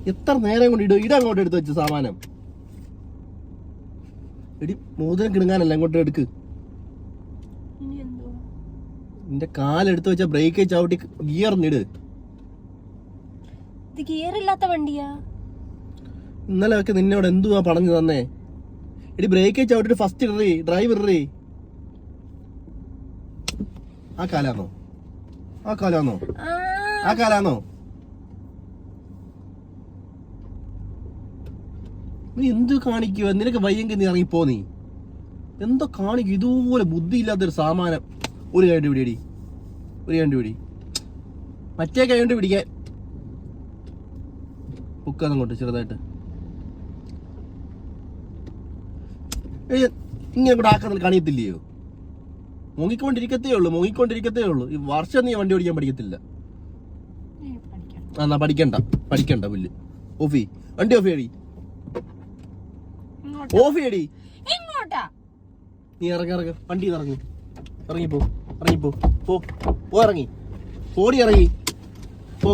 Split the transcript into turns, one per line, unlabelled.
എത്ര നേരം കൊണ്ട് ഇടങ്ങോട്ട് എടുത്ത് വെച്ച് സാമാനം. എടി മോതിരം കിണങ്ങാനല്ല അങ്ങോട്ട് എടുക്ക്. നിന്റെ കാലെടുത്ത് വെച്ച ബ്രേക്ക് ചവിട്ടി ഗിയറിനിട്.
ഗിയറില്ലാത്ത വണ്ടിയാ.
ഇന്നലെ ഒക്കെ നിന്നോട് എന്തുവാ പറഞ്ഞു തന്നേ? എടി ബ്രേക്ക് ചവിട്ടിട്ട് ഫസ്റ്റ് ഇടറി, ഡ്രൈവ് ഇടറി. ആ കാലാണോ? നീ എന്ത് കാണിക്കുക? നിനക്ക് വയ്യെങ്കിൽ നീ ഇറങ്ങിപ്പോ. നീ എന്തോ കാണിക്കും ഇതുപോലെ ബുദ്ധിയില്ലാത്തൊരു സാമാനം. ഒരു കൈ പിടിയടി, മറ്റേ കൈ കൊണ്ട് പിടിക്കാൻ പൊക്കങ്ങോട്ട് ചെറുതായിട്ട്. ഇങ്ങനെ കൂടെ ആക്കാൻ കാണിയത്തില്ലയോ? മുങ്ങിക്കൊണ്ടിരിക്കത്തേ ഉള്ളൂ. ഈ വർഷം നീ വണ്ടി ഓടിക്കാൻ പഠിക്കത്തില്ല. എന്നാ പഠിക്കണ്ട പുല്ല്. വണ്ടി ഓഫ് ചെയ്യടി. നീ ഇറങ്ങ വണ്ടി ഇറങ്ങിപ്പോ. ഇറങ്ങി പോ. ഇറങ്ങി പോ.